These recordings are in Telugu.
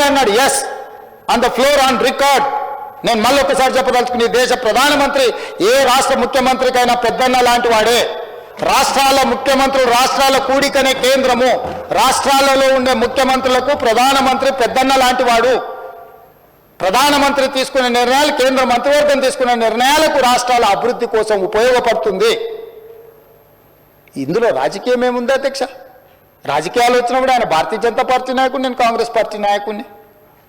అన్నాడు. Yes, on the floor, on record. నేను మళ్ళొకసారి చెప్పదలుచుకుని, దేశ ప్రధానమంత్రి ఏ రాష్ట్ర ముఖ్యమంత్రికైనా పెద్దన్న లాంటి వాడే. రాష్ట్రాల ముఖ్యమంత్రులు, రాష్ట్రాల కూడికనే కేంద్రము. రాష్ట్రాలలో ఉండే ముఖ్యమంత్రులకు ప్రధానమంత్రి పెద్దన్న లాంటి వాడు. ప్రధానమంత్రి తీసుకునే నిర్ణయాలు, కేంద్ర మంత్రివర్గం తీసుకునే నిర్ణయాలకు రాష్ట్రాల అభివృద్ధి కోసం ఉపయోగపడుతుంది. ఇందులో రాజకీయం ఏముంది అధ్యక్ష? రాజకీయాలు వచ్చినప్పుడు ఆయన భారతీయ జనతా పార్టీ నాయకుడు, నేను కాంగ్రెస్ పార్టీ నాయకుడిని.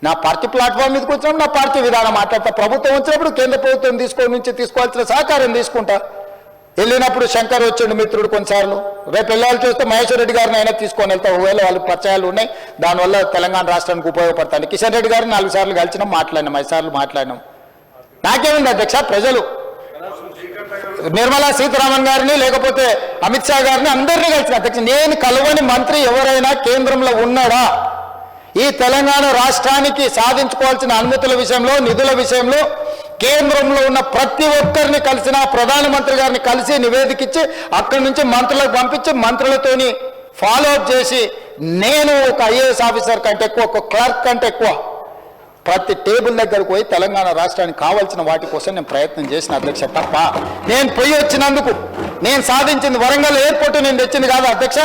నా పార్టీ ప్లాట్ఫామ్ మీదకి వచ్చినప్పుడు నా పార్టీ విధానం మాట్లాడతా. ప్రభుత్వం వచ్చినప్పుడు కేంద్ర ప్రభుత్వం తీసుకోవాల్సిన సహకారం తీసుకుంటా. వెళ్ళినప్పుడు శంకర్ వచ్చిండు మిత్రుడు కొన్నిసార్లు. రేపు వెళ్ళాలి చూస్తే మహేశ్వర్ రెడ్డి గారిని అయినా తీసుకొని వెళ్తా. ఒకవేళ వాళ్ళకి పరిచయాలు ఉన్నాయి, దానివల్ల తెలంగాణ రాష్ట్రానికి ఉపయోగపడతాను. కిషన్ రెడ్డి గారిని 4 సార్లు కలిసినాం, మాట్లాడినాం, 5 సార్లు మాట్లాడినాం. నాకేముంది అధ్యక్ష? ప్రజలు నిర్మలా సీతారామన్ గారిని, లేకపోతే అమిత్ షా గారిని, అందరినీ కలిసిన అధ్యక్ష. నేను కలవని మంత్రి ఎవరైనా కేంద్రంలో ఉన్నాడా? ఈ తెలంగాణ రాష్ట్రానికి సాధించుకోవాల్సిన అనుమతుల విషయంలో, నిధుల విషయంలో కేంద్రంలో ఉన్న ప్రతి ఒక్కరిని కలిసిన, ప్రధానమంత్రి గారిని కలిసి నివేదిక ఇచ్చి అక్కడి నుంచి మంత్రులకు పంపించి మంత్రులతోని ఫాలో అప్ చేసి, నేను ఒక ఐఏఎస్ ఆఫీసర్ కంటే ఎక్కువ, ఒక క్లర్క్ కంటే ఎక్కువ ప్రతి టేబుల్ దగ్గరకు పోయి తెలంగాణ రాష్ట్రానికి కావాల్సిన వాటి కోసం నేను ప్రయత్నం చేసిన అధ్యక్ష. తప్ప నేను పోయి వచ్చినందుకు నేను సాధించింది వరంగల్ ఎయిర్పోర్ట్ నేను తెచ్చింది కాదు అధ్యక్ష.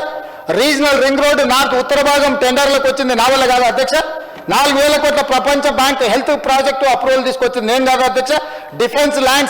రీజనల్ రింగ్ రోడ్డు నార్త్ ఉత్తర భాగం టెండర్లకు వచ్చింది నా వల్ల కాదు అధ్యక్ష. 4,000 కోట్ల ప్రపంచ బ్యాంక్ హెల్త్ ప్రాజెక్టు అప్రూవల్ తీసుకొచ్చింది నేను కాదు అధ్యక్ష. Defence land